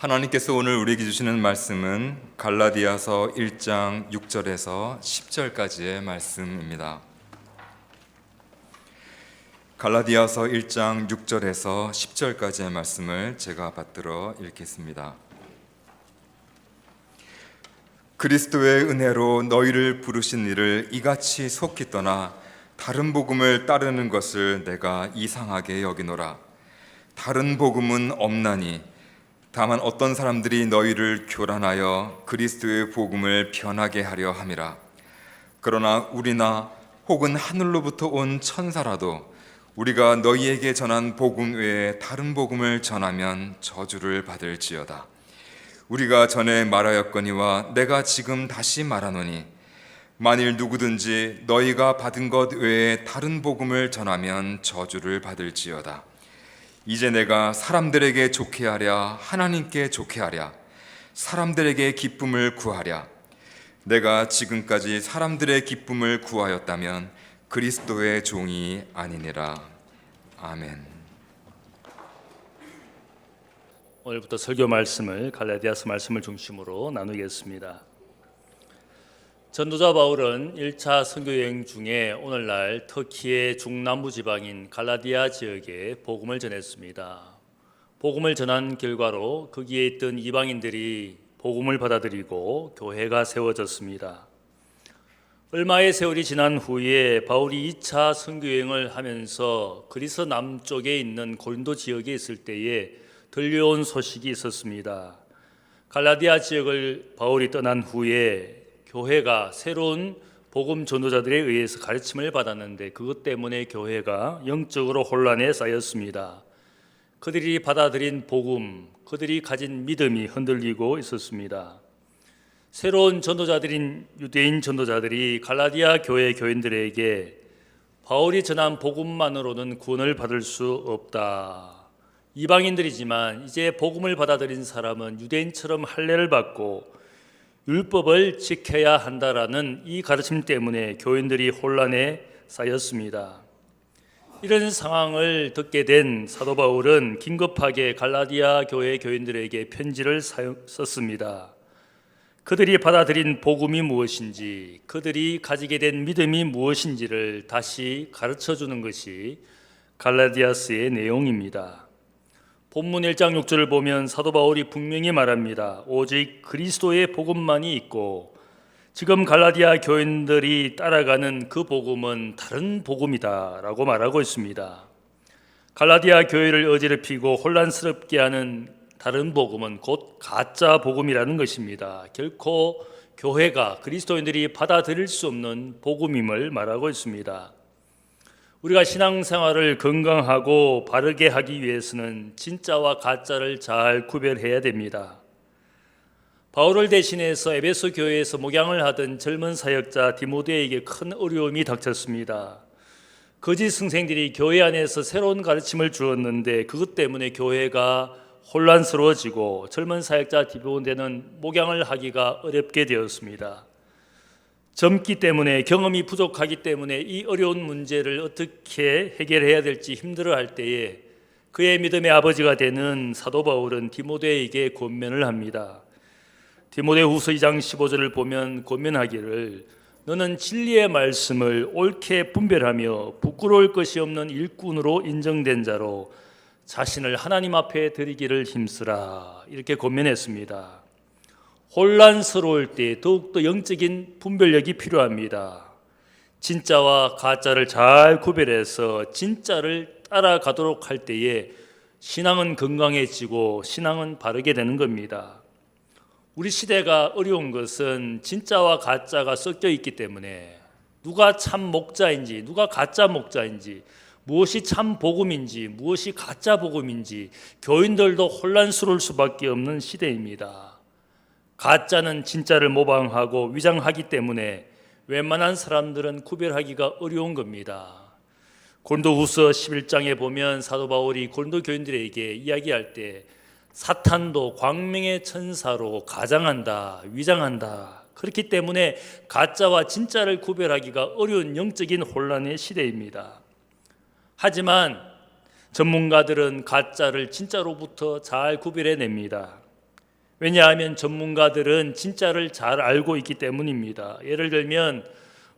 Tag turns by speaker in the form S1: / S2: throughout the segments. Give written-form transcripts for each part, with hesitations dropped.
S1: 하나님께서 오늘 우리에게 주시는 말씀은 갈라디아서 1장 6절에서 10절까지의 말씀입니다. 갈라디아서 1장 6절에서 10절까지의 말씀을 제가 받들어 읽겠습니다. 그리스도의 은혜로 너희를 부르신 이를 이같이 속히 떠나 다른 복음을 따르는 것을 내가 이상하게 여기노라. 다른 복음은 없나니 다만 어떤 사람들이 너희를 교란하여 그리스도의 복음을 변하게 하려 함이라. 그러나 우리나 혹은 하늘로부터 온 천사라도 우리가 너희에게 전한 복음 외에 다른 복음을 전하면 저주를 받을지어다. 우리가 전에 말하였거니와 내가 지금 다시 말하노니 만일 누구든지 너희가 받은 것 외에 다른 복음을 전하면 저주를 받을지어다. 이제 내가 사람들에게 좋게 하랴 하나님께 좋게 하랴 사람들에게 기쁨을 구하랴. 내가 지금까지 사람들의 기쁨을 구하였다면 그리스도의 종이 아니니라. 아멘.
S2: 오늘부터 설교 말씀을 갈라디아서 말씀을 중심으로 나누겠습니다. 전도자 바울은 1차 선교 여행 중에 오늘날 터키의 중남부 지방인 갈라디아 지역에 복음을 전했습니다. 복음을 전한 결과로 거기에 있던 이방인들이 복음을 받아들이고 교회가 세워졌습니다. 얼마의 세월이 지난 후에 바울이 2차 선교 여행을 하면서 그리스 남쪽에 있는 고린도 지역에 있을 때에 들려온 소식이 있었습니다. 갈라디아 지역을 바울이 떠난 후에 교회가 새로운 복음 전도자들에 의해서 가르침을 받았는데 그것 때문에 교회가 영적으로 혼란에 쌓였습니다. 그들이 받아들인 복음, 그들이 가진 믿음이 흔들리고 있었습니다. 새로운 전도자들인 유대인 전도자들이 갈라디아 교회 교인들에게 바울이 전한 복음만으로는 구원을 받을 수 없다. 이방인들이지만 이제 복음을 받아들인 사람은 유대인처럼 할례를 받고 율법을 지켜야 한다라는 이 가르침 때문에 교인들이 혼란에 쌓였습니다. 이런 상황을 듣게 된 사도 바울은 긴급하게 갈라디아 교회 교인들에게 편지를 썼습니다. 그들이 받아들인 복음이 무엇인지, 그들이 가지게 된 믿음이 무엇인지를 다시 가르쳐주는 것이 갈라디아서의 내용입니다. 본문 1장 6절을 보면 사도 바울이 분명히 말합니다. 오직 그리스도의 복음만이 있고 지금 갈라디아 교인들이 따라가는 그 복음은 다른 복음이다 라고 말하고 있습니다. 갈라디아 교회를 어지럽히고 혼란스럽게 하는 다른 복음은 곧 가짜 복음이라는 것입니다. 결코 교회가 그리스도인들이 받아들일 수 없는 복음임을 말하고 있습니다. 우리가 신앙생활을 건강하고 바르게 하기 위해서는 진짜와 가짜를 잘 구별해야 됩니다. 바울을 대신해서 에베소 교회에서 목양을 하던 젊은 사역자 디모데에게 큰 어려움이 닥쳤습니다. 거짓 선생들이 교회 안에서 새로운 가르침을 주었는데 그것 때문에 교회가 혼란스러워지고 젊은 사역자 디모데는 목양을 하기가 어렵게 되었습니다. 젊기 때문에 경험이 부족하기 때문에 이 어려운 문제를 어떻게 해결해야 될지 힘들어할 때에 그의 믿음의 아버지가 되는 사도 바울은 디모데에게 권면을 합니다. 디모데후서 2장 15절을 보면 권면하기를 너는 진리의 말씀을 옳게 분별하며 부끄러울 것이 없는 일꾼으로 인정된 자로 자신을 하나님 앞에 드리기를 힘쓰라 이렇게 권면했습니다. 혼란스러울 때 더욱더 영적인 분별력이 필요합니다. 진짜와 가짜를 잘 구별해서 진짜를 따라가도록 할 때에 신앙은 건강해지고 신앙은 바르게 되는 겁니다. 우리 시대가 어려운 것은 진짜와 가짜가 섞여 있기 때문에 누가 참 목자인지 누가 가짜 목자인지 무엇이 참 복음인지 무엇이 가짜 복음인지 교인들도 혼란스러울 수밖에 없는 시대입니다. 가짜는 진짜를 모방하고 위장하기 때문에 웬만한 사람들은 구별하기가 어려운 겁니다. 고린도후서 11장에 보면 사도 바울이 고린도 교인들에게 이야기할 때 사탄도 광명의 천사로 가장한다, 위장한다. 그렇기 때문에 가짜와 진짜를 구별하기가 어려운 영적인 혼란의 시대입니다. 하지만 전문가들은 가짜를 진짜로부터 잘 구별해냅니다. 왜냐하면 전문가들은 진짜를 잘 알고 있기 때문입니다. 예를 들면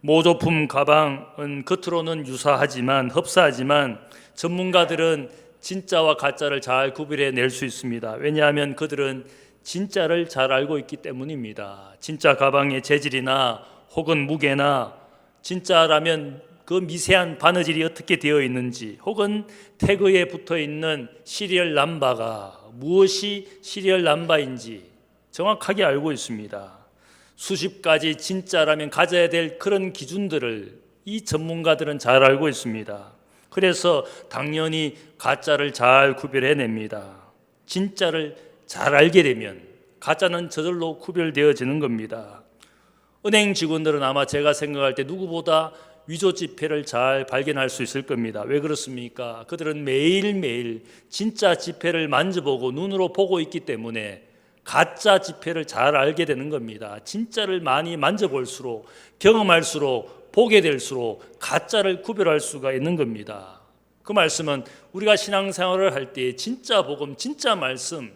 S2: 모조품 가방은 겉으로는 유사하지만 흡사하지만 전문가들은 진짜와 가짜를 잘 구별해낼 수 있습니다. 왜냐하면 그들은 진짜를 잘 알고 있기 때문입니다. 진짜 가방의 재질이나 혹은 무게나 진짜라면 그 미세한 바느질이 어떻게 되어 있는지 혹은 태그에 붙어 있는 시리얼 넘버가 무엇이 시리얼 넘버인지 정확하게 알고 있습니다. 수십 가지 진짜라면 가져야 될 그런 기준들을 이 전문가들은 잘 알고 있습니다. 그래서 당연히 가짜를 잘 구별해냅니다. 진짜를 잘 알게 되면 가짜는 저절로 구별되어지는 겁니다. 은행 직원들은 아마 제가 생각할 때 누구보다 위조 지폐를 잘 발견할 수 있을 겁니다. 왜 그렇습니까? 그들은 매일매일 진짜 지폐를 만져보고 눈으로 보고 있기 때문에 가짜 지폐를 잘 알게 되는 겁니다. 진짜를 많이 만져볼수록 경험할수록 보게 될수록 가짜를 구별할 수가 있는 겁니다. 그 말씀은 우리가 신앙생활을 할 때 진짜 복음, 진짜 말씀,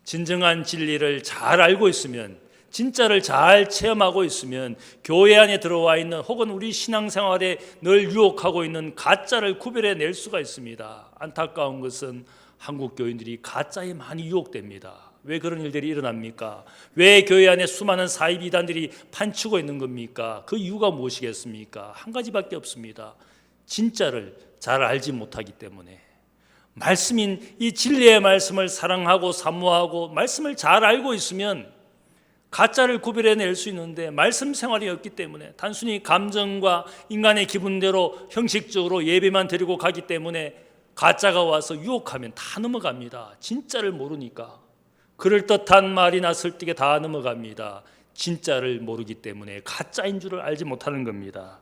S2: 진정한 진리를 잘 알고 있으면 진짜를 잘 체험하고 있으면 교회 안에 들어와 있는 혹은 우리 신앙생활에 늘 유혹하고 있는 가짜를 구별해낼 수가 있습니다. 안타까운 것은 한국 교인들이 가짜에 많이 유혹됩니다. 왜 그런 일들이 일어납니까? 왜 교회 안에 수많은 사이비 이단들이 판치고 있는 겁니까? 그 이유가 무엇이겠습니까? 한 가지밖에 없습니다. 진짜를 잘 알지 못하기 때문에. 말씀인 이 진리의 말씀을 사랑하고 사모하고 말씀을 잘 알고 있으면 가짜를 구별해낼 수 있는데 말씀 생활이 없기 때문에 단순히 감정과 인간의 기분대로 형식적으로 예배만 드리고 가기 때문에 가짜가 와서 유혹하면 다 넘어갑니다. 진짜를 모르니까. 그럴듯한 말이나 설득에 다 넘어갑니다. 진짜를 모르기 때문에 가짜인 줄을 알지 못하는 겁니다.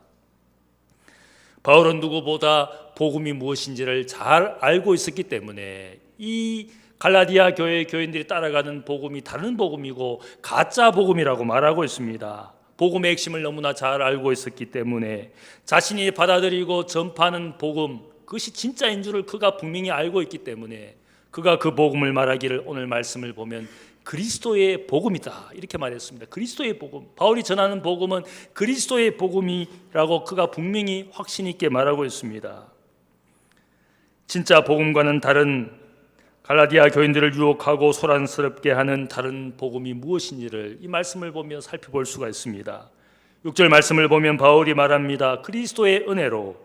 S2: 바울은 누구보다 복음이 무엇인지를 잘 알고 있었기 때문에 이 갈라디아 교회 교인들이 따라가는 복음이 다른 복음이고 가짜 복음이라고 말하고 있습니다. 복음의 핵심을 너무나 잘 알고 있었기 때문에 자신이 받아들이고 전파하는 복음, 그것이 진짜인 줄을 그가 분명히 알고 있기 때문에 그가 그 복음을 말하기를 오늘 말씀을 보면 그리스도의 복음이다 이렇게 말했습니다. 그리스도의 복음, 바울이 전하는 복음은 그리스도의 복음이라고 그가 분명히 확신 있게 말하고 있습니다. 진짜 복음과는 다른 갈라디아 교인들을 유혹하고 소란스럽게 하는 다른 복음이 무엇인지를 이 말씀을 보며 살펴볼 수가 있습니다. 6절 말씀을 보면 바울이 말합니다. 그리스도의 은혜로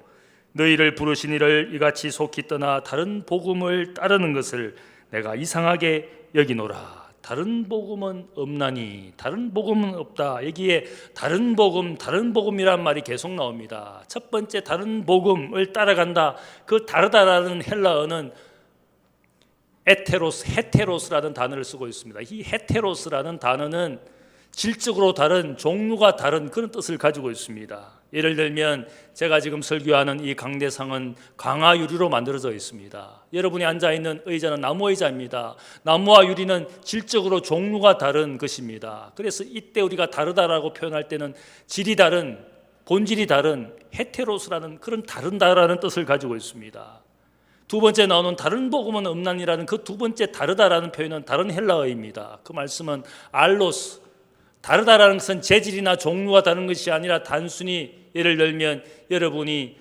S2: 너희를 부르신 이를 이같이 속히 떠나 다른 복음을 따르는 것을 내가 이상하게 여기노라. 다른 복음은 없나니, 다른 복음은 없다. 여기에 다른 복음이란 말이 계속 나옵니다. 첫 번째 다른 복음을 따라간다. 그 다르다라는 헬라어는 헤테로스라는 단어를 쓰고 있습니다. 이 헤테로스라는 단어는 질적으로 다른, 종류가 다른 그런 뜻을 가지고 있습니다. 예를 들면 제가 지금 설교하는 이 강대상은 강화유리로 만들어져 있습니다. 여러분이 앉아있는 의자는 나무 의자입니다. 나무와 유리는 질적으로 종류가 다른 것입니다. 그래서 이때 우리가 다르다라고 표현할 때는 질이 다른, 본질이 다른 헤테로스라는 그런 다른다라는 뜻을 가지고 있습니다. 두 번째 나오는 다른 복음은 없나니라는 그 두 번째 다르다라는 표현은 다른 헬라어입니다. 그 말씀은 알로스, 다르다라는 것은 재질이나 종류가 다른 것이 아니라 단순히 예를 들면 여러분이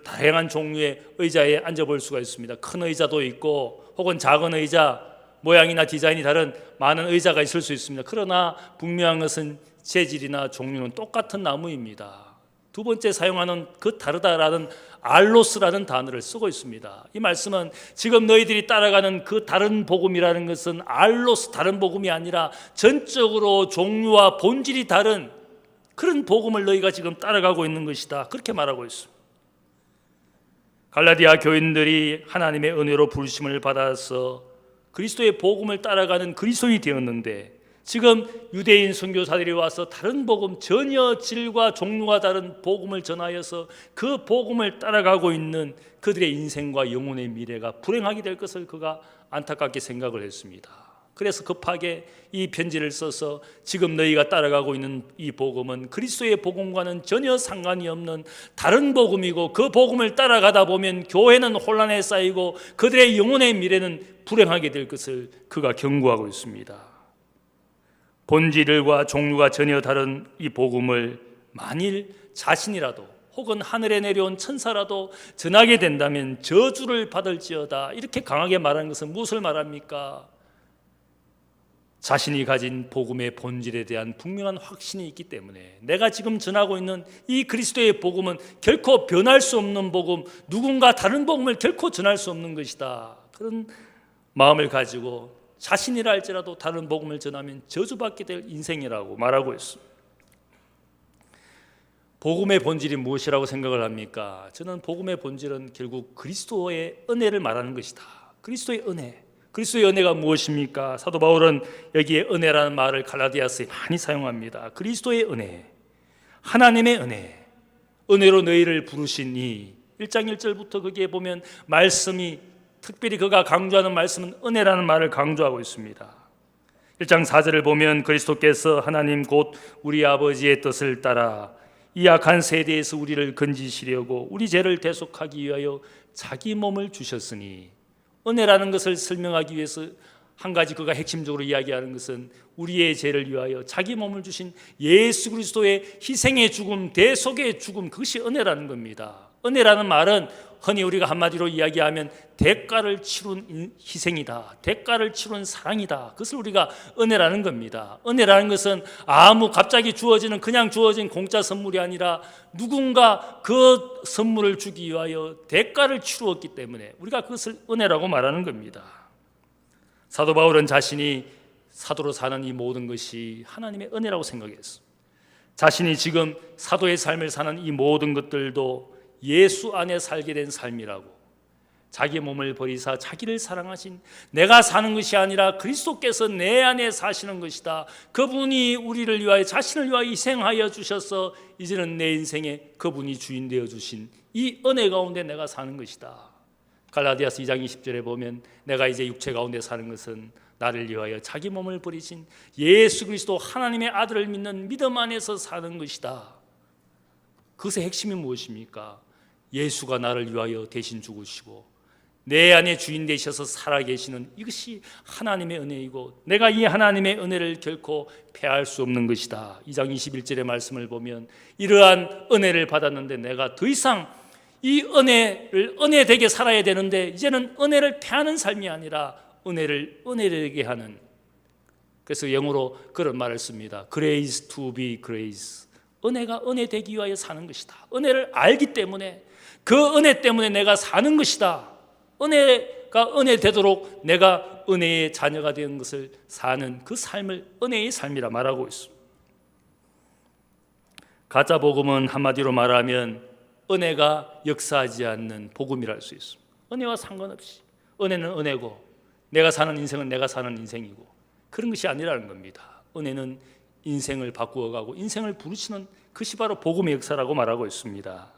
S2: 다양한 종류의 의자에 앉아볼 수가 있습니다. 큰 의자도 있고 혹은 작은 의자, 모양이나 디자인이 다른 많은 의자가 있을 수 있습니다. 그러나 분명한 것은 재질이나 종류는 똑같은 나무입니다. 두 번째 사용하는 그 다르다라는 알로스라는 단어를 쓰고 있습니다. 이 말씀은 지금 너희들이 따라가는 그 다른 복음이라는 것은 알로스 다른 복음이 아니라 전적으로 종류와 본질이 다른 그런 복음을 너희가 지금 따라가고 있는 것이다. 그렇게 말하고 있습니다. 갈라디아 교인들이 하나님의 은혜로 부르심을 받아서 그리스도의 복음을 따라가는 그리스도인이 되었는데 지금 유대인 선교사들이 와서 다른 복음, 전혀 질과 종류가 다른 복음을 전하여서 그 복음을 따라가고 있는 그들의 인생과 영혼의 미래가 불행하게 될 것을 그가 안타깝게 생각을 했습니다. 그래서 급하게 이 편지를 써서 지금 너희가 따라가고 있는 이 복음은 그리스도의 복음과는 전혀 상관이 없는 다른 복음이고 그 복음을 따라가다 보면 교회는 혼란에 쌓이고 그들의 영혼의 미래는 불행하게 될 것을 그가 경고하고 있습니다. 본질과 종류가 전혀 다른 이 복음을 만일 자신이라도 혹은 하늘에 내려온 천사라도 전하게 된다면 저주를 받을지어다. 이렇게 강하게 말하는 것은 무엇을 말합니까? 자신이 가진 복음의 본질에 대한 분명한 확신이 있기 때문에 내가 지금 전하고 있는 이 그리스도의 복음은 결코 변할 수 없는 복음, 누군가 다른 복음을 결코 전할 수 없는 것이다. 그런 마음을 가지고 자신이라 할지라도 다른 복음을 전하면 저주받게 될 인생이라고 말하고 있습니다. 복음의 본질이 무엇이라고 생각을 합니까? 저는 복음의 본질은 결국 그리스도의 은혜를 말하는 것이다. 그리스도의 은혜. 그리스도의 은혜가 무엇입니까? 사도 바울은 여기에 은혜라는 말을 갈라디아서에 많이 사용합니다. 그리스도의 은혜, 하나님의 은혜, 은혜로 너희를 부르시니 1장 1절부터 거기에 보면 말씀이 특별히 그가 강조하는 말씀은 은혜라는 말을 강조하고 있습니다. 1장 4절을 보면 그리스도께서 하나님 곧 우리 아버지의 뜻을 따라 이 악한 세대에서 우리를 건지시려고 우리 죄를 대속하기 위하여 자기 몸을 주셨으니, 은혜라는 것을 설명하기 위해서 한 가지 그가 핵심적으로 이야기하는 것은 우리의 죄를 위하여 자기 몸을 주신 예수 그리스도의 희생의 죽음, 대속의 죽음, 그것이 은혜라는 겁니다. 은혜라는 말은 흔히 우리가 한마디로 이야기하면 대가를 치룬 희생이다, 대가를 치룬 사랑이다. 그것을 우리가 은혜라는 겁니다. 은혜라는 것은 아무 갑자기 주어지는 그냥 주어진 공짜 선물이 아니라 누군가 그 선물을 주기 위하여 대가를 치루었기 때문에 우리가 그것을 은혜라고 말하는 겁니다. 사도 바울은 자신이 사도로 사는 이 모든 것이 하나님의 은혜라고 생각했어. 자신이 지금 사도의 삶을 사는 이 모든 것들도 예수 안에 살게 된 삶이라고, 자기 몸을 버리사 자기를 사랑하신, 내가 사는 것이 아니라 그리스도께서 내 안에 사시는 것이다. 그분이 우리를 위하여 자신을 위하여 희생하여 주셔서 이제는 내 인생에 그분이 주인 되어 주신 이 은혜 가운데 내가 사는 것이다. 갈라디아서 2장 20절에 보면 내가 이제 육체 가운데 사는 것은 나를 위하여 자기 몸을 버리신 예수 그리스도 하나님의 아들을 믿는 믿음 안에서 사는 것이다. 그것의 핵심이 무엇입니까? 예수가 나를 위하여 대신 죽으시고 내 안에 주인 되셔서 살아계시는 이것이 하나님의 은혜이고, 내가 이 하나님의 은혜를 결코 패할 수 없는 것이다. 2장 21절의 말씀을 보면 이러한 은혜를 받았는데 내가 더 이상 이 은혜를 은혜되게 살아야 되는데 이제는 은혜를 패하는 삶이 아니라 은혜를 은혜되게 하는, 그래서 영어로 그런 말을 씁니다. Grace to be grace. 은혜가 은혜 되기 위하여 사는 것이다. 은혜를 알기 때문에, 그 은혜 때문에 내가 사는 것이다. 은혜가 은혜 되도록 내가 은혜의 자녀가 된 것을 사는 그 삶을 은혜의 삶이라 말하고 있습니다. 가짜 복음은 한마디로 말하면 은혜가 역사하지 않는 복음이라 할 수 있습니다. 은혜와 상관없이 은혜는 은혜고 내가 사는 인생은 내가 사는 인생이고 그런 것이 아니라는 겁니다. 은혜는 인생을 바꾸어가고 인생을 부르시는 것이 바로 복음의 역사라고 말하고 있습니다.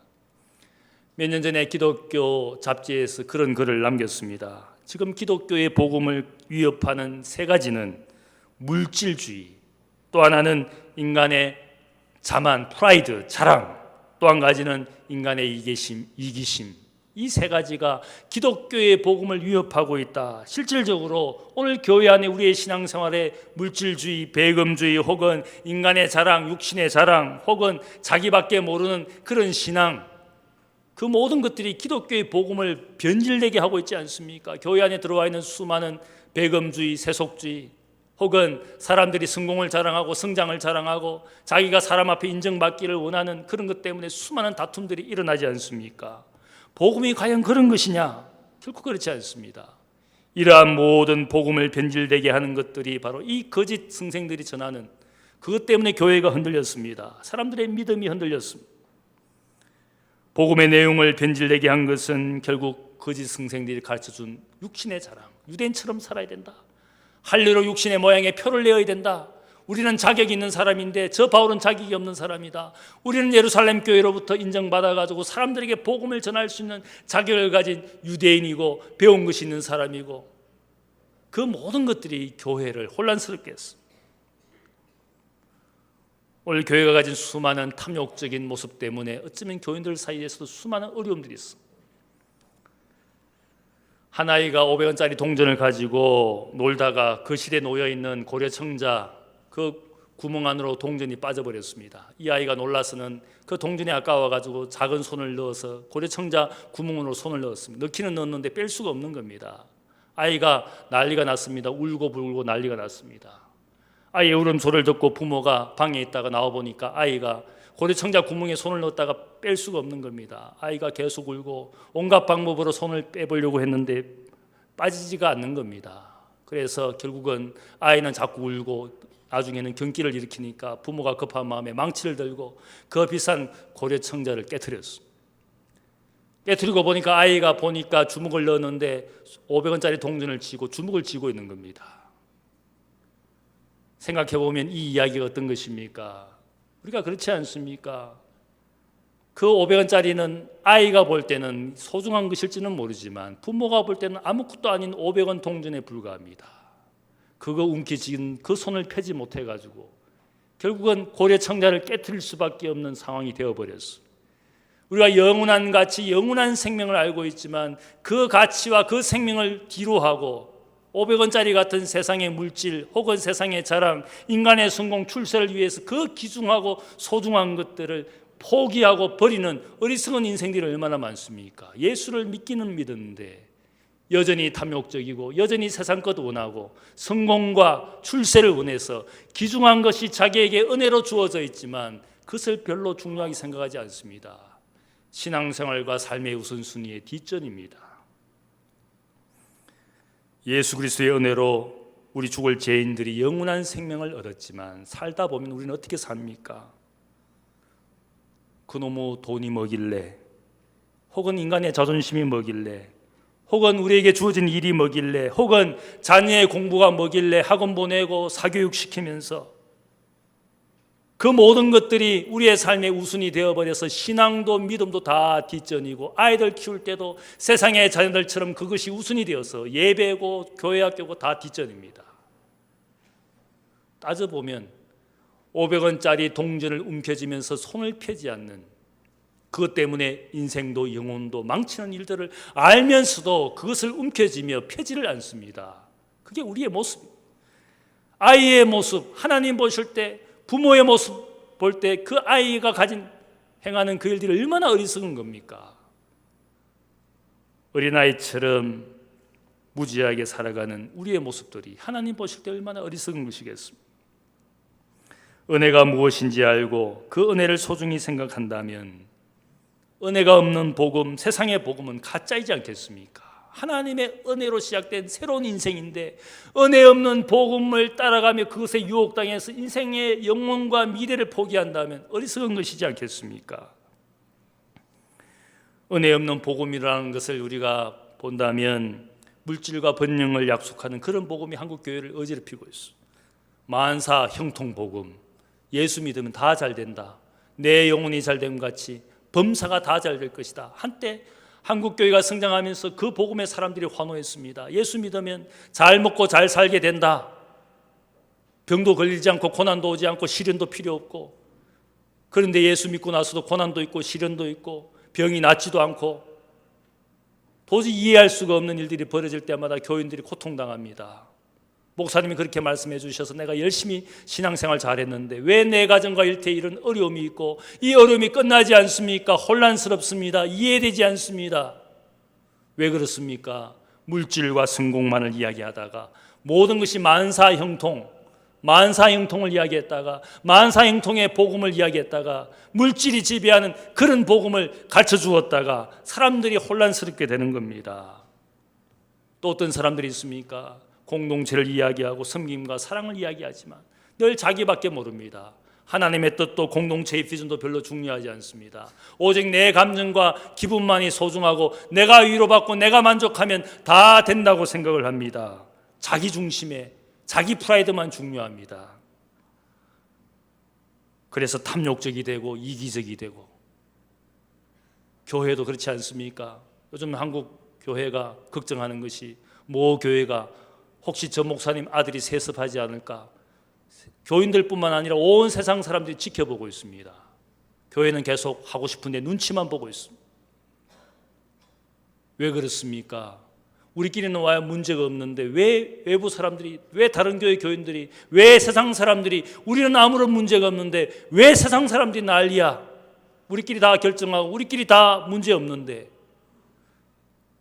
S2: 몇 년 전에 기독교 잡지에서 그런 글을 남겼습니다. 지금 기독교의 복음을 위협하는 세 가지는 물질주의, 또 하나는 인간의 자만, 프라이드, 자랑, 또 한 가지는 인간의 이기심. 이 세 가지가 기독교의 복음을 위협하고 있다. 실질적으로 오늘 교회 안에 우리의 신앙생활에 물질주의, 배금주의, 혹은 인간의 자랑, 육신의 자랑, 혹은 자기밖에 모르는 그런 신앙, 그 모든 것들이 기독교의 복음을 변질되게 하고 있지 않습니까? 교회 안에 들어와 있는 수많은 배금주의, 세속주의, 혹은 사람들이 성공을 자랑하고 성장을 자랑하고 자기가 사람 앞에 인정받기를 원하는 그런 것 때문에 수많은 다툼들이 일어나지 않습니까? 복음이 과연 그런 것이냐? 결코 그렇지 않습니다. 이러한 모든 복음을 변질되게 하는 것들이 바로 이 거짓 선생들이 전하는, 그것 때문에 교회가 흔들렸습니다. 사람들의 믿음이 흔들렸습니다. 복음의 내용을 변질되게 한 것은 결국 거짓 선생들이 가르쳐준 육신의 자랑, 유대인처럼 살아야 된다, 할례로 육신의 모양에 표를 내어야 된다, 우리는 자격이 있는 사람인데 저 바울은 자격이 없는 사람이다, 우리는 예루살렘 교회로부터 인정받아가지고 사람들에게 복음을 전할 수 있는 자격을 가진 유대인이고 배운 것이 있는 사람이고, 그 모든 것들이 교회를 혼란스럽게 했어. 오늘 교회가 가진 수많은 탐욕적인 모습 때문에 어쩌면 교인들 사이에서도 수많은 어려움들이 있어. 한 아이가 500원짜리 동전을 가지고 놀다가 거실에 놓여있는 고려청자 그 구멍 안으로 동전이 빠져버렸습니다. 이 아이가 놀라서는 그 동전이 아까워가지고 작은 손을 넣어서 고려청자 구멍으로 손을 넣었습니다. 넣기는 넣었는데 뺄 수가 없는 겁니다. 아이가 난리가 났습니다. 울고 불고 난리가 났습니다. 아이의 울음소리를 듣고 부모가 방에 있다가 나와보니까 아이가 고려청자 구멍에 손을 넣었다가 뺄 수가 없는 겁니다. 아이가 계속 울고 온갖 방법으로 손을 빼보려고 했는데 빠지지가 않는 겁니다. 그래서 결국은 아이는 자꾸 울고 나중에는 경기를 일으키니까 부모가 급한 마음에 망치를 들고 그 비싼 고려청자를 깨트렸습니다. 깨트리고 보니까 아이가 보니까 주먹을 넣었는데 500원짜리 동전을 쥐고 주먹을 쥐고 있는 겁니다. 생각해보면 이 이야기가 어떤 것입니까? 우리가 그렇지 않습니까? 그 500원짜리는 아이가 볼 때는 소중한 것일지는 모르지만 부모가 볼 때는 아무것도 아닌 500원 동전에 불과합니다. 그거 움켜쥔 그 손을 펴지 못해가지고 결국은 고려청자를 깨트릴 수밖에 없는 상황이 되어버렸어요. 우리가 영원한 가치, 영원한 생명을 알고 있지만 그 가치와 그 생명을 뒤로하고 500원짜리 같은 세상의 물질 혹은 세상의 자랑, 인간의 성공, 출세를 위해서 그 귀중하고 소중한 것들을 포기하고 버리는 어리석은 인생들이 얼마나 많습니까? 예수를 믿기는 믿었는데 여전히 탐욕적이고 여전히 세상 것 원하고 성공과 출세를 원해서 귀중한 것이 자기에게 은혜로 주어져 있지만 그것을 별로 중요하게 생각하지 않습니다. 신앙생활과 삶의 우선순위의 뒷전입니다. 예수 그리스도의 은혜로 우리 죽을 죄인들이 영원한 생명을 얻었지만 살다 보면 우리는 어떻게 삽니까? 그놈의 돈이 뭐길래, 혹은 인간의 자존심이 뭐길래, 혹은 우리에게 주어진 일이 뭐길래, 혹은 자녀의 공부가 뭐길래 학원 보내고 사교육시키면서 그 모든 것들이 우리의 삶의 우선이 되어버려서 신앙도 믿음도 다 뒷전이고 아이들 키울 때도 세상의 자녀들처럼 그것이 우선이 되어서 예배고 교회 학교고 다 뒷전입니다. 따져보면 500원짜리 동전을 움켜쥐면서 손을 펴지 않는 그것 때문에 인생도 영혼도 망치는 일들을 알면서도 그것을 움켜쥐며 펴지를 않습니다. 그게 우리의 모습, 아이의 모습, 하나님 보실 때 부모의 모습 볼 때 그 아이가 행하는 그 일들이 얼마나 어리석은 겁니까? 어린아이처럼 무지하게 살아가는 우리의 모습들이 하나님 보실 때 얼마나 어리석은 것이겠습니까? 은혜가 무엇인지 알고 그 은혜를 소중히 생각한다면 은혜가 없는 복음, 세상의 복음은 가짜이지 않겠습니까? 하나님의 은혜로 시작된 새로운 인생인데 은혜 없는 복음을 따라가며 그것에 유혹당해서 인생의 영혼과 미래를 포기한다면 어리석은 것이지 않겠습니까? 은혜 없는 복음이라는 것을 우리가 본다면 물질과 번영을 약속하는 그런 복음이 한국 교회를 어지럽히고 있어. 만사 형통 복음, 예수 믿으면 다 잘 된다, 내 영혼이 잘 됨 같이 범사가 다 잘 될 것이다. 한때 한국 교회가 성장하면서 그 복음에 사람들이 환호했습니다. 예수 믿으면 잘 먹고 잘 살게 된다, 병도 걸리지 않고 고난도 오지 않고 시련도 필요 없고. 그런데 예수 믿고 나서도 고난도 있고 시련도 있고 병이 낫지도 않고 도저히 이해할 수가 없는 일들이 벌어질 때마다 교인들이 고통당합니다. 목사님이 그렇게 말씀해 주셔서 내가 열심히 신앙생활 잘했는데 왜 내 가정과 일터에 이런 어려움이 있고 이 어려움이 끝나지 않습니까? 혼란스럽습니다. 이해되지 않습니다. 왜 그렇습니까? 물질과 성공만을 이야기하다가 모든 것이 만사형통을 이야기했다가 만사형통의 복음을 이야기했다가 물질이 지배하는 그런 복음을 가르쳐 주었다가 사람들이 혼란스럽게 되는 겁니다. 또 어떤 사람들이 있습니까? 공동체를 이야기하고 섬김과 사랑을 이야기하지만 늘 자기밖에 모릅니다. 하나님의 뜻도 공동체의 비전도 별로 중요하지 않습니다. 오직 내 감정과 기분만이 소중하고 내가 위로받고 내가 만족하면 다 된다고 생각을 합니다. 자기 중심에 자기 프라이드만 중요합니다. 그래서 탐욕적이 되고 이기적이 되고, 교회도 그렇지 않습니까? 요즘 한국 교회가 걱정하는 것이 모 교회가 혹시 저 목사님 아들이 세습하지 않을까? 교인들뿐만 아니라 온 세상 사람들이 지켜보고 있습니다. 교회는 계속 하고 싶은데 눈치만 보고 있습니다. 왜 그렇습니까? 우리끼리는 와야 문제가 없는데 왜 외부 사람들이, 왜 다른 교회 교인들이, 왜 세상 사람들이, 우리는 아무런 문제가 없는데 왜 세상 사람들이 난리야? 우리끼리 다 결정하고 우리끼리 다 문제 없는데.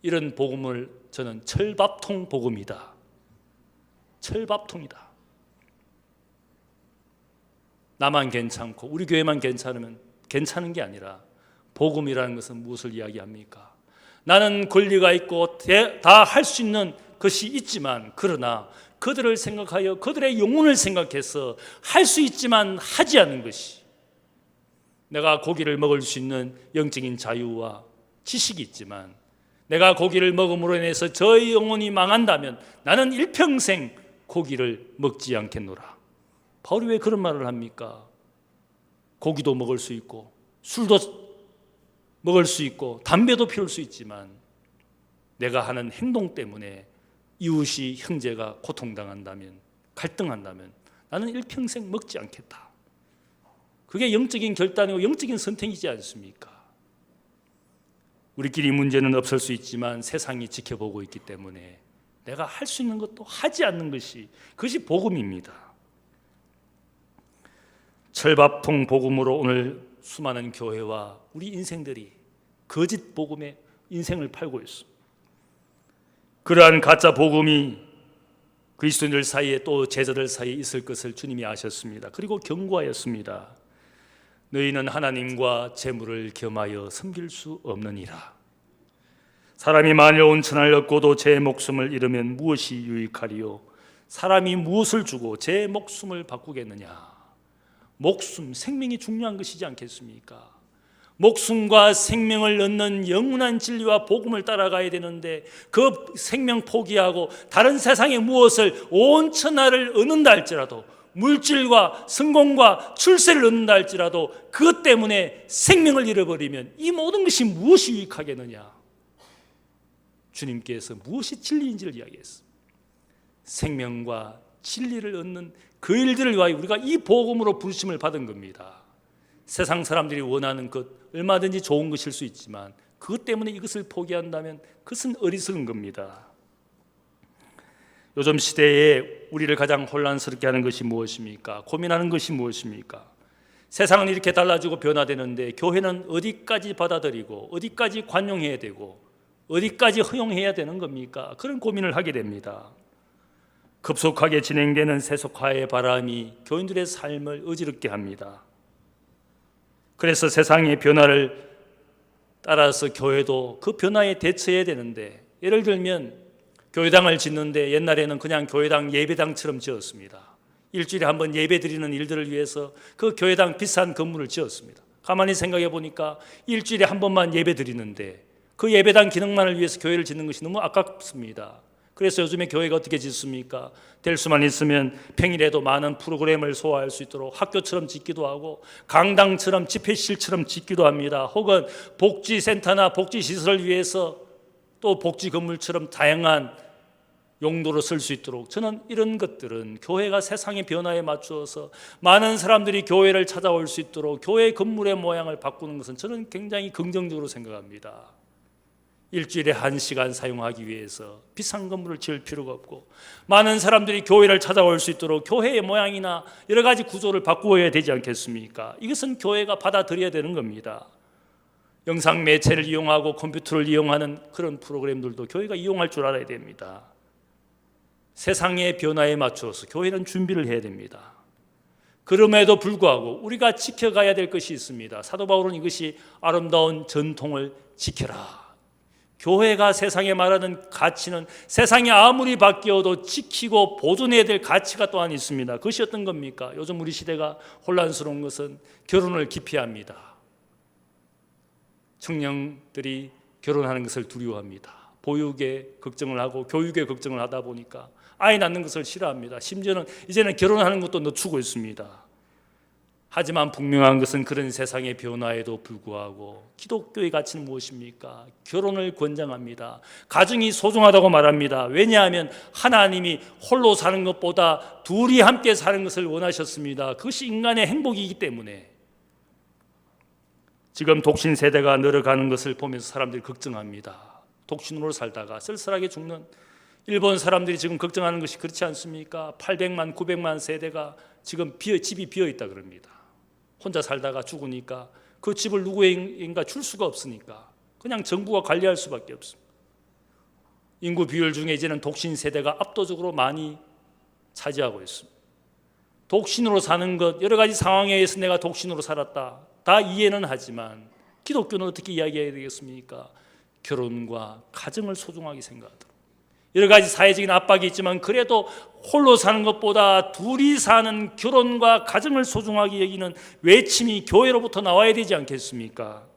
S2: 이런 복음을 저는 철밥통 복음이다. 철밥통이다. 나만 괜찮고 우리 교회만 괜찮으면 괜찮은 게 아니라, 복음이라는 것은 무엇을 이야기합니까? 나는 권리가 있고 다 할 수 있는 것이 있지만, 그러나 그들을 생각하여 그들의 영혼을 생각해서 할 수 있지만 하지 않는 것이, 내가 고기를 먹을 수 있는 영적인 자유와 지식이 있지만 내가 고기를 먹음으로 인해서 저의 영혼이 망한다면 나는 일평생 고기를 먹지 않겠노라. 바울이 왜 그런 말을 합니까? 고기도 먹을 수 있고 술도 먹을 수 있고 담배도 피울 수 있지만 내가 하는 행동 때문에 이웃이, 형제가 고통당한다면, 갈등한다면 나는 일평생 먹지 않겠다. 그게 영적인 결단이고 영적인 선택이지 않습니까? 우리끼리 문제는 없을 수 있지만 세상이 지켜보고 있기 때문에 내가 할 수 있는 것도 하지 않는 것이, 그것이 복음입니다. 철밥통 복음으로 오늘 수많은 교회와 우리 인생들이 거짓 복음에 인생을 팔고 있습니다. 그러한 가짜 복음이 그리스도인들 사이에 또 제자들 사이에 있을 것을 주님이 아셨습니다. 그리고 경고하였습니다. 너희는 하나님과 재물을 겸하여 섬길 수 없느니라. 사람이 만일 온 천하를 얻고도 제 목숨을 잃으면 무엇이 유익하리요? 사람이 무엇을 주고 제 목숨을 바꾸겠느냐? 목숨, 생명이 중요한 것이지 않겠습니까? 목숨과 생명을 얻는 영원한 진리와 복음을 따라가야 되는데 그 생명 포기하고 다른 세상의 무엇을, 온 천하를 얻는다 할지라도, 물질과 성공과 출세를 얻는다 할지라도 그것 때문에 생명을 잃어버리면 이 모든 것이 무엇이 유익하겠느냐? 주님께서 무엇이 진리인지를 이야기했습니다. 생명과 진리를 얻는 그 일들을 위하여 우리가 이 복음으로 부르심을 받은 겁니다. 세상 사람들이 원하는 것, 얼마든지 좋은 것일 수 있지만 그것 때문에 이것을 포기한다면 그것은 어리석은 겁니다. 요즘 시대에 우리를 가장 혼란스럽게 하는 것이 무엇입니까? 고민하는 것이 무엇입니까? 세상은 이렇게 달라지고 변화되는데 교회는 어디까지 받아들이고 어디까지 관용해야 되고 어디까지 허용해야 되는 겁니까? 그런 고민을 하게 됩니다. 급속하게 진행되는 세속화의 바람이 교인들의 삶을 어지럽게 합니다. 그래서 세상의 변화를 따라서 교회도 그 변화에 대처해야 되는데, 예를 들면 교회당을 짓는데 옛날에는 그냥 교회당 예배당처럼 지었습니다. 일주일에 한 번 예배 드리는 일들을 위해서 그 교회당 비싼 건물을 지었습니다. 가만히 생각해 보니까 일주일에 한 번만 예배 드리는데 그 예배당 기능만을 위해서 교회를 짓는 것이 너무 아깝습니다. 그래서 요즘에 교회가 어떻게 짓습니까? 될 수만 있으면 평일에도 많은 프로그램을 소화할 수 있도록 학교처럼 짓기도 하고 강당처럼 집회실처럼 짓기도 합니다. 혹은 복지센터나 복지시설을 위해서 또 복지 건물처럼 다양한 용도로 쓸 수 있도록, 저는 이런 것들은 교회가 세상의 변화에 맞추어서 많은 사람들이 교회를 찾아올 수 있도록 교회 건물의 모양을 바꾸는 것은 저는 굉장히 긍정적으로 생각합니다. 일주일에 1시간 사용하기 위해서 비싼 건물을 지을 필요가 없고 많은 사람들이 교회를 찾아올 수 있도록 교회의 모양이나 여러 가지 구조를 바꾸어야 되지 않겠습니까? 이것은 교회가 받아들여야 되는 겁니다. 영상 매체를 이용하고 컴퓨터를 이용하는 그런 프로그램들도 교회가 이용할 줄 알아야 됩니다. 세상의 변화에 맞춰서 교회는 준비를 해야 됩니다. 그럼에도 불구하고 우리가 지켜가야 될 것이 있습니다. 사도 바울은 이것이 아름다운 전통을 지켜라. 교회가 세상에 말하는 가치는 세상이 아무리 바뀌어도 지키고 보존해야 될 가치가 또한 있습니다. 그것이 어떤 겁니까? 요즘 우리 시대가 혼란스러운 것은 결혼을 기피합니다. 청년들이 결혼하는 것을 두려워합니다. 보육에 걱정을 하고 교육에 걱정을 하다 보니까 아이 낳는 것을 싫어합니다. 심지어는 이제는 결혼하는 것도 늦추고 있습니다. 하지만 분명한 것은 그런 세상의 변화에도 불구하고 기독교의 가치는 무엇입니까? 결혼을 권장합니다. 가정이 소중하다고 말합니다. 왜냐하면 하나님이 홀로 사는 것보다 둘이 함께 사는 것을 원하셨습니다. 그것이 인간의 행복이기 때문에. 지금 독신 세대가 늘어가는 것을 보면서 사람들이 걱정합니다. 독신으로 살다가 쓸쓸하게 죽는 일본 사람들이 지금 걱정하는 것이 그렇지 않습니까? 800만, 900만 세대가 지금 집이 비어있다 그럽니다. 혼자 살다가 죽으니까 그 집을 누구인가 줄 수가 없으니까 그냥 정부가 관리할 수밖에 없습니다. 인구 비율 중에 이제는 독신 세대가 압도적으로 많이 차지하고 있습니다. 독신으로 사는 것, 여러 가지 상황에 의해서 내가 독신으로 살았다, 다 이해는 하지만 기독교는 어떻게 이야기해야 되겠습니까? 결혼과 가정을 소중하게 생각하도록. 여러 가지 사회적인 압박이 있지만 그래도 홀로 사는 것보다 둘이 사는 결혼과 가정을 소중하게 여기는 외침이 교회로부터 나와야 되지 않겠습니까?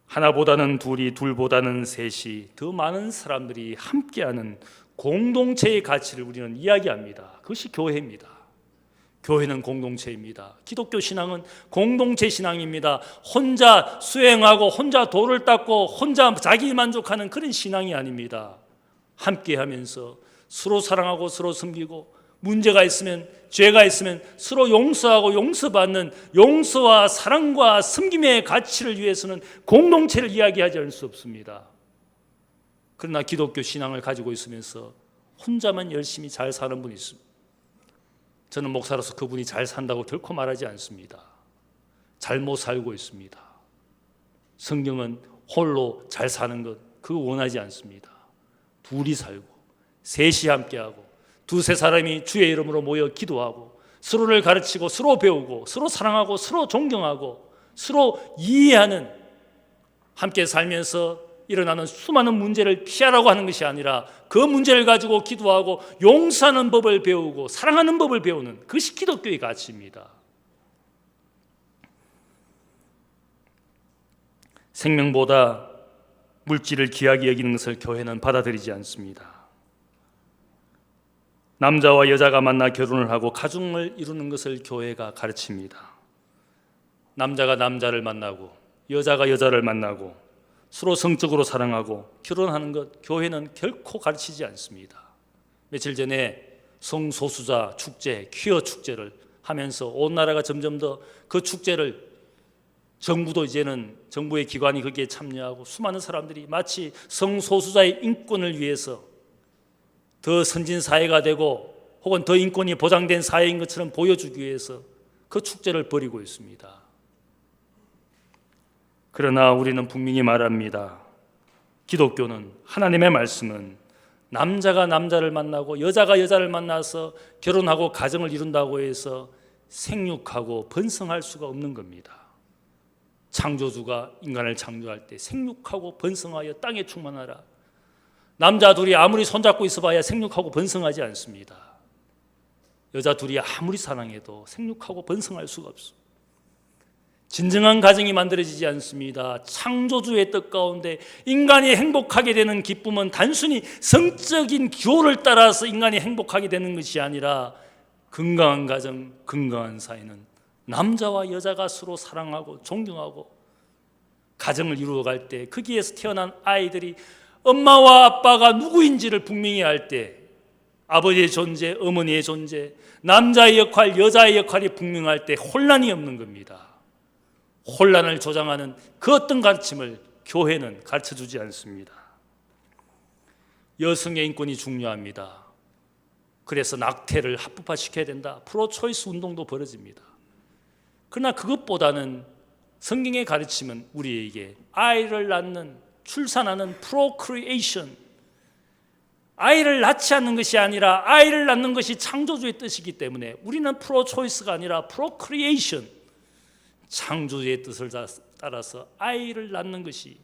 S2: 하나보다는 둘이, 둘보다는 셋이, 더 많은 사람들이 함께하는 공동체의 가치를 우리는 이야기합니다. 그것이 교회입니다. 교회는 공동체입니다. 기독교 신앙은 공동체 신앙입니다. 혼자 수행하고 혼자 도를 닦고 혼자 자기 만족하는 그런 신앙이 아닙니다. 함께하면서 서로 사랑하고 서로 섬기고 문제가 있으면, 죄가 있으면 서로 용서하고 용서받는 용서와 사랑과 섬김의 가치를 위해서는 공동체를 이야기하지 않을 수 없습니다. 그러나 기독교 신앙을 가지고 있으면서 혼자만 열심히 잘 사는 분이 있습니다. 저는 목사로서 그분이 잘 산다고 결코 말하지 않습니다. 잘못 살고 있습니다. 성경은 홀로 잘 사는 것, 그거 원하지 않습니다. 둘이 살고 셋이 함께하고 두세 사람이 주의 이름으로 모여 기도하고 서로를 가르치고 서로 배우고 서로 사랑하고 서로 존경하고 서로 이해하는, 함께 살면서 일어나는 수많은 문제를 피하라고 하는 것이 아니라 그 문제를 가지고 기도하고 용서하는 법을 배우고 사랑하는 법을 배우는, 그것이 기독교의 가치입니다. 생명보다 물질을 귀하게 여기는 것을 교회는 받아들이지 않습니다. 남자와 여자가 만나 결혼을 하고 가정을 이루는 것을 교회가 가르칩니다. 남자가 남자를 만나고 여자가 여자를 만나고 서로 성적으로 사랑하고 결혼하는 것, 교회는 결코 가르치지 않습니다. 며칠 전에 성소수자 축제, 퀴어 축제를 하면서 온 나라가 점점 더 그 축제를, 정부도 이제는 정부의 기관이 거기에 참여하고 수많은 사람들이 마치 성소수자의 인권을 위해서 더 선진 사회가 되고 혹은 더 인권이 보장된 사회인 것처럼 보여주기 위해서 그 축제를 벌이고 있습니다. 그러나 우리는 분명히 말합니다. 기독교는, 하나님의 말씀은 남자가 남자를 만나고 여자가 여자를 만나서 결혼하고 가정을 이룬다고 해서 생육하고 번성할 수가 없는 겁니다. 창조주가 인간을 창조할 때 생육하고 번성하여 땅에 충만하라. 남자 둘이 아무리 손잡고 있어봐야 생육하고 번성하지 않습니다. 여자 둘이 아무리 사랑해도 생육하고 번성할 수가 없습니다. 진정한 가정이 만들어지지 않습니다. 창조주의 뜻 가운데 인간이 행복하게 되는 기쁨은 단순히 성적인 기호를 따라서 인간이 행복하게 되는 것이 아니라 건강한 가정, 건강한 사회는 남자와 여자가 서로 사랑하고 존경하고 가정을 이루어갈 때 거기에서 태어난 아이들이 엄마와 아빠가 누구인지를 분명히 알 때, 아버지의 존재, 어머니의 존재, 남자의 역할, 여자의 역할이 분명할 때 혼란이 없는 겁니다. 혼란을 조장하는 그 어떤 가르침을 교회는 가르쳐주지 않습니다. 여성의 인권이 중요합니다. 그래서 낙태를 합법화시켜야 된다. 프로초이스 운동도 벌어집니다. 그러나 그것보다는 성경의 가르침은 우리에게 아이를 낳는, 출산하는 프로크리에이션, 아이를 낳지 않는 것이 아니라 아이를 낳는 것이 창조주의 뜻이기 때문에 우리는 프로초이스가 아니라 프로크리에이션, 창조주의 뜻을 따라서 아이를 낳는 것이,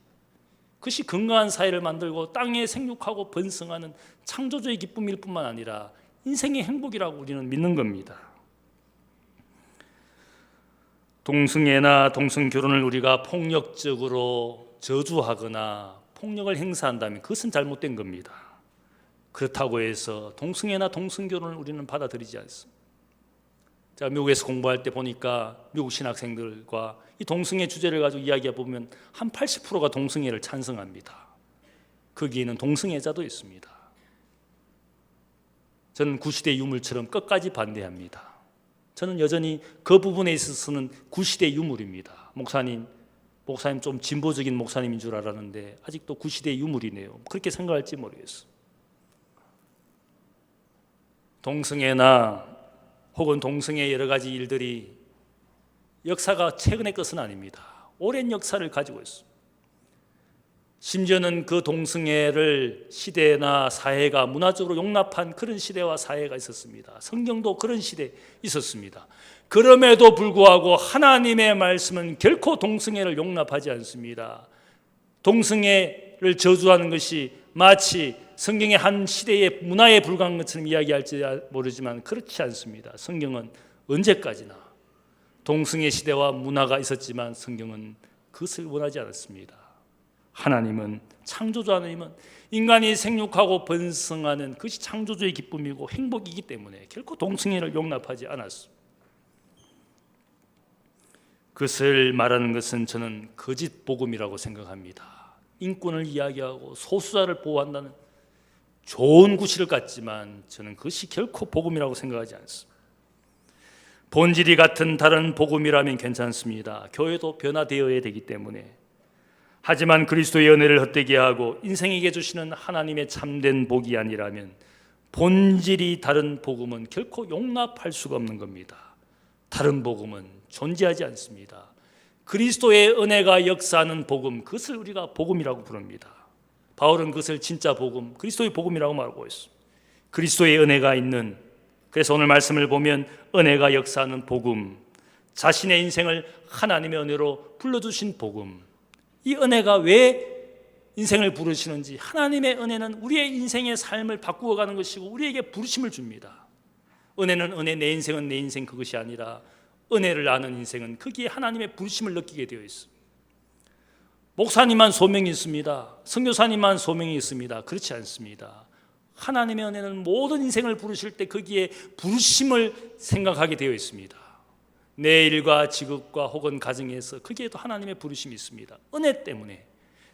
S2: 그것이 건강한 사회를 만들고 땅에 생육하고 번성하는 창조주의 기쁨일 뿐만 아니라 인생의 행복이라고 우리는 믿는 겁니다. 동성애나 동성결혼을 우리가 폭력적으로 저주하거나 폭력을 행사한다면 그것은 잘못된 겁니다. 그렇다고 해서 동성애나 동성결혼을 우리는 받아들이지 않습니다. 제가 미국에서 공부할 때 보니까 미국 신학생들과 이 동성애 주제를 가지고 이야기해 보면 한 80%가 동성애를 찬성합니다. 거기에는 동성애자도 있습니다. 저는 구시대 유물처럼 끝까지 반대합니다. 저는 여전히 그 부분에 있어서는 구시대 유물입니다. 목사님, 목사님 좀 진보적인 목사님인 줄 알았는데 아직도 구시대의 유물이네요. 그렇게 생각할지 모르겠어. 동성애나 혹은 동성애 여러 가지 일들이 역사가 최근의 것은 아닙니다. 오랜 역사를 가지고 있습니다. 심지어는 그 동성애를 시대나 사회가 문화적으로 용납한 그런 시대와 사회가 있었습니다. 성경도 그런 시대에 있었습니다. 그럼에도 불구하고 하나님의 말씀은 결코 동성애를 용납하지 않습니다. 동성애를 저주하는 것이 마치 성경의 한 시대의 문화에 불과한 것처럼 이야기할지 모르지만 그렇지 않습니다. 성경은 언제까지나 동성애 시대와 문화가 있었지만 성경은 그것을 원하지 않았습니다. 하나님은, 창조주 하나님은 인간이 생육하고 번성하는 그것이 창조주의 기쁨이고 행복이기 때문에 결코 동성애를 용납하지 않았습니다. 그것을 말하는 것은 저는 거짓 복음이라고 생각합니다. 인권을 이야기하고 소수자를 보호한다는 좋은 구실을 갖지만 저는 그것이 결코 복음이라고 생각하지 않습니다. 본질이 같은 다른 복음이라면 괜찮습니다. 교회도 변화되어야 되기 때문에. 하지만 그리스도의 은혜를 헛되게 하고 인생에게 주시는 하나님의 참된 복이 아니라면 본질이 다른 복음은 결코 용납할 수가 없는 겁니다. 다른 복음은 존재하지 않습니다. 그리스도의 은혜가 역사하는 복음, 그것을 우리가 복음이라고 부릅니다. 바울은 그것을 진짜 복음, 그리스도의 복음이라고 말하고 있습니다. 그리스도의 은혜가 있는, 그래서 오늘 말씀을 보면 은혜가 역사하는 복음, 자신의 인생을 하나님의 은혜로 불러주신 복음, 이 은혜가 왜 인생을 부르시는지, 하나님의 은혜는 우리의 인생의 삶을 바꾸어 가는 것이고 우리에게 부르심을 줍니다. 은혜는 은혜, 내 인생은 내 인생 그것이 아니라 은혜를 아는 인생은 거기에 하나님의 부르심을 느끼게 되어 있습니다. 목사님만 소명이 있습니다. 선교사님만 소명이 있습니다. 그렇지 않습니다. 하나님의 은혜는 모든 인생을 부르실 때 거기에 부르심을 생각하게 되어 있습니다. 내 일과 직업과 혹은 가정에서 거기에도 하나님의 부르심이 있습니다. 은혜 때문에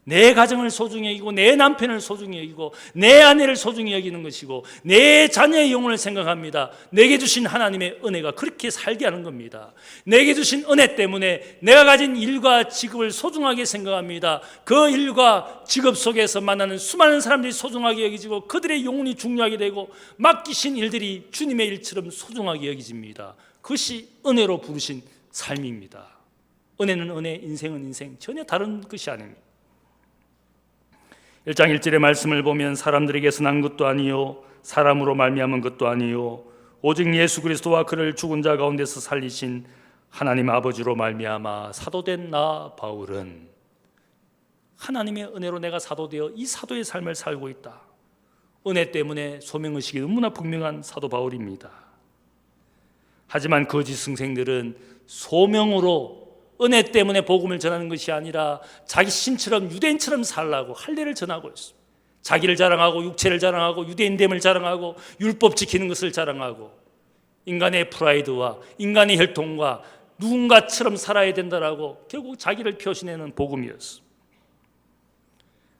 S2: 내 가정을 소중히 여기고 내 남편을 소중히 여기고 내 아내를 소중히 여기는 것이고 내 자녀의 영혼을 생각합니다. 내게 주신 하나님의 은혜가 그렇게 살게 하는 겁니다. 내게 주신 은혜 때문에 내가 가진 일과 직업을 소중하게 생각합니다. 그 일과 직업 속에서 만나는 수많은 사람들이 소중하게 여기지고 그들의 영혼이 중요하게 되고 맡기신 일들이 주님의 일처럼 소중하게 여기집니다. 그것이 은혜로 부르신 삶입니다. 은혜는 은혜, 인생은 인생, 전혀 다른 것이 아닙니다. 1장 1절의 말씀을 보면 사람들에게서 난 것도 아니요 사람으로 말미암은 것도 아니요 오직 예수 그리스도와 그를 죽은 자 가운데서 살리신 하나님 아버지로 말미암아 사도된 나 바울은 하나님의 은혜로 내가 사도되어 이 사도의 삶을 살고 있다. 은혜 때문에 소명의식이 너무나 분명한 사도 바울입니다. 하지만 거짓 승생들은 소명으로 은혜 때문에 복음을 전하는 것이 아니라 자기 신처럼 유대인처럼 살라고 할례를 전하고 있습니다. 자기를 자랑하고 육체를 자랑하고 유대인됨을 자랑하고 율법 지키는 것을 자랑하고 인간의 프라이드와 인간의 혈통과 누군가처럼 살아야 된다라고 결국 자기를 표시내는 복음이었습니다.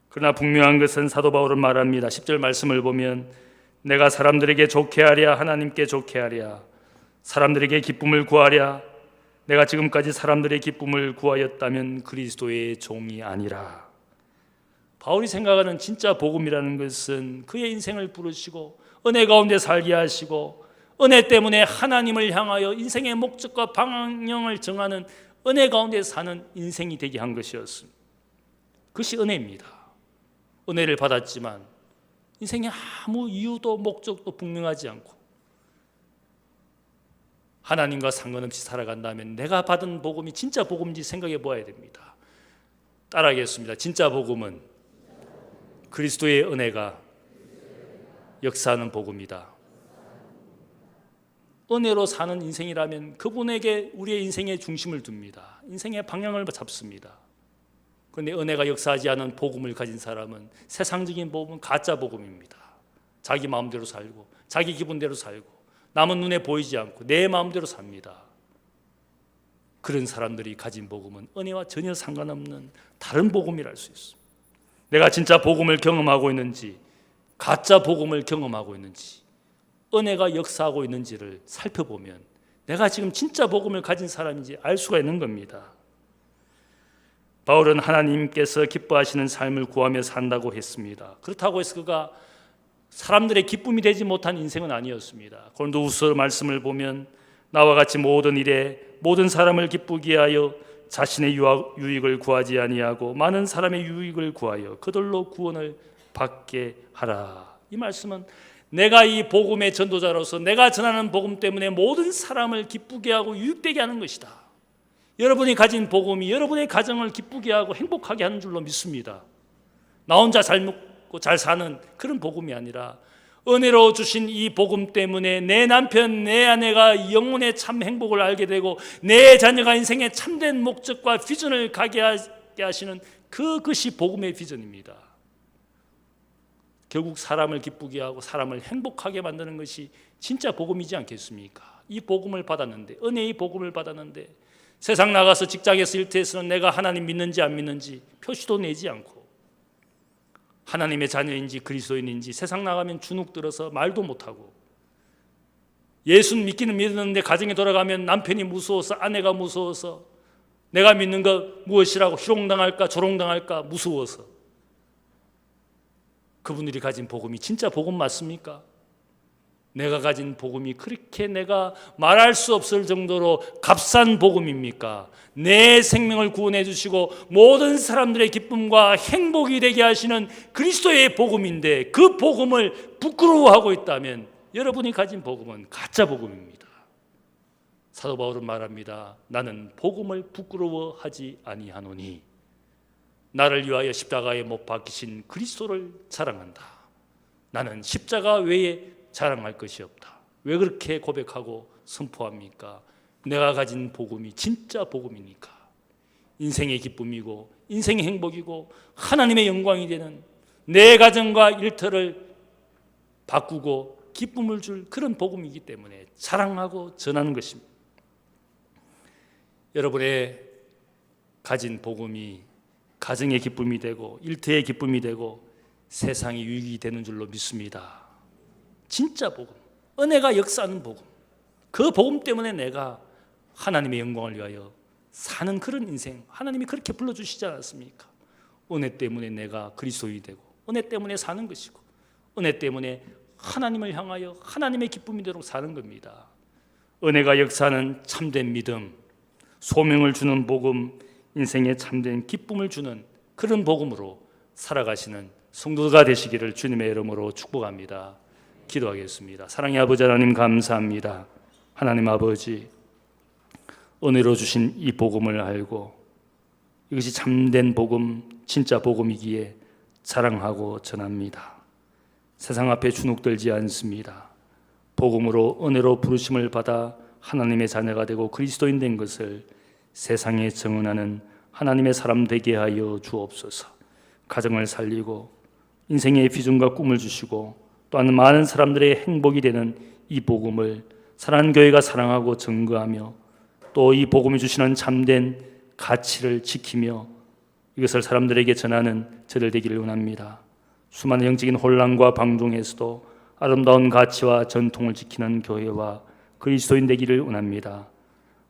S2: 그러나 분명한 것은 사도 바울은 말합니다. 10절 말씀을 보면 내가 사람들에게 좋게 하랴 하나님께 좋게 하랴 사람들에게 기쁨을 구하랴 내가 지금까지 사람들의 기쁨을 구하였다면 그리스도의 종이 아니라. 바울이 생각하는 진짜 복음이라는 것은 그의 인생을 부르시고 은혜 가운데 살게 하시고 은혜 때문에 하나님을 향하여 인생의 목적과 방향을 정하는 은혜 가운데 사는 인생이 되게 한 것이었습니다. 그것이 은혜입니다. 은혜를 받았지만 인생에 아무 이유도 목적도 분명하지 않고 하나님과 상관없이 살아간다면 내가 받은 복음이 진짜 복음인지 생각해 보아야 됩니다. 따라하겠습니다. 진짜 복음은 그리스도의 은혜가 역사하는 복음이다. 은혜로 사는 인생이라면 그분에게 우리의 인생의 중심을 둡니다. 인생의 방향을 잡습니다. 그런데 은혜가 역사하지 않은 복음을 가진 사람은 세상적인 복음은 가짜 복음입니다. 자기 마음대로 살고 자기 기분대로 살고 남은 눈에 보이지 않고 내 마음대로 삽니다. 그런 사람들이 가진 복음은 은혜와 전혀 상관없는 다른 복음이랄 수 있습니다. 내가 진짜 복음을 경험하고 있는지 가짜 복음을 경험하고 있는지 은혜가 역사하고 있는지를 살펴보면 내가 지금 진짜 복음을 가진 사람인지 알 수가 있는 겁니다. 바울은 하나님께서 기뻐하시는 삶을 구하며 산다고 했습니다. 그렇다고 해서 그가 사람들의 기쁨이 되지 못한 인생은 아니었습니다. 고린도후서 말씀을 보면 나와 같이 모든 일에 모든 사람을 기쁘게 하여 자신의 유익을 구하지 아니하고 많은 사람의 유익을 구하여 그들로 구원을 받게 하라. 이 말씀은 내가 이 복음의 전도자로서 내가 전하는 복음 때문에 모든 사람을 기쁘게 하고 유익되게 하는 것이다. 여러분이 가진 복음이 여러분의 가정을 기쁘게 하고 행복하게 하는 줄로 믿습니다. 나 혼자 잘 먹고 잘 사는 그런 복음이 아니라 은혜로 주신 이 복음 때문에 내 남편, 내 아내가 영혼의 참 행복을 알게 되고 내 자녀가 인생의 참된 목적과 비전을 가게 하시는 그것이 복음의 비전입니다. 결국 사람을 기쁘게 하고 사람을 행복하게 만드는 것이 진짜 복음이지 않겠습니까? 이 복음을 받았는데, 은혜의 복음을 받았는데 세상 나가서 직장에서 일터에서는 내가 하나님 믿는지 안 믿는지 표시도 내지 않고 하나님의 자녀인지 그리스도인인지 세상 나가면 주눅 들어서 말도 못하고 예수 믿기는 믿었는데 가정에 돌아가면 남편이 무서워서 아내가 무서워서 내가 믿는 것 무엇이라고 희롱당할까 조롱당할까 무서워서 그분들이 가진 복음이 진짜 복음 맞습니까? 내가 가진 복음이 그렇게 내가 말할 수 없을 정도로 값싼 복음입니까? 내 생명을 구원해 주시고 모든 사람들의 기쁨과 행복이 되게 하시는 그리스도의 복음인데 그 복음을 부끄러워하고 있다면 여러분이 가진 복음은 가짜 복음입니다. 사도 바울은 말합니다. 나는 복음을 부끄러워하지 아니하노니 나를 위하여 십자가에 못 박히신 그리스도를 자랑한다. 나는 십자가 외에 자랑할 것이 없다. 왜 그렇게 고백하고 선포합니까? 내가 가진 복음이 진짜 복음이니까. 인생의 기쁨이고 인생의 행복이고 하나님의 영광이 되는 내 가정과 일터를 바꾸고 기쁨을 줄 그런 복음이기 때문에 자랑하고 전하는 것입니다. 여러분의 가진 복음이 가정의 기쁨이 되고 일터의 기쁨이 되고 세상의 유익이 되는 줄로 믿습니다. 진짜 복음, 은혜가 역사하는 복음, 그 복음 때문에 내가 하나님의 영광을 위하여 사는 그런 인생, 하나님이 그렇게 불러주시지 않았습니까? 은혜 때문에 내가 그리스도인이 되고 은혜 때문에 사는 것이고 은혜 때문에 하나님을 향하여 하나님의 기쁨이 되도록 사는 겁니다. 은혜가 역사하는 참된 믿음, 소명을 주는 복음, 인생에 참된 기쁨을 주는 그런 복음으로 살아가시는 성도가 되시기를 주님의 이름으로 축복합니다. 기도하겠습니다. 사랑의 아버지 하나님 감사합니다. 하나님 아버지, 은혜로 주신 이 복음을 알고 이것이 참된 복음, 진짜 복음이기에 자랑하고 전합니다. 세상 앞에 주눅들지 않습니다. 복음으로 은혜로 부르심을 받아 하나님의 자녀가 되고 그리스도인 된 것을 세상에 증언하는 하나님의 사람 되게 하여 주옵소서. 가정을 살리고 인생의 비전과 꿈을 주시고 또한 많은 사람들의 행복이 되는 이 복음을 사랑하는 교회가 사랑하고 증거하며 또 이 복음이 주시는 참된 가치를 지키며 이것을 사람들에게 전하는 저들 되기를 원합니다. 수많은 영적인 혼란과 방종에서도 아름다운 가치와 전통을 지키는 교회와 그리스도인 되기를 원합니다.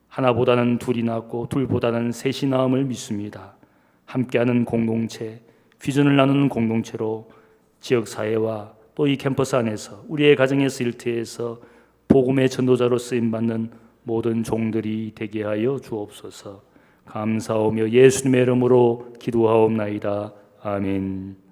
S2: 하나보다는 둘이 낫고 둘보다는 셋이 나음을 믿습니다. 함께하는 공동체, 비전을 나누는 공동체로 지역사회와 또 이 캠퍼스 안에서 우리의 가정에서 일터에서 복음의 전도자로 쓰임받는 모든 종들이 되게 하여 주옵소서. 감사하며 예수님의 이름으로 기도하옵나이다. 아멘.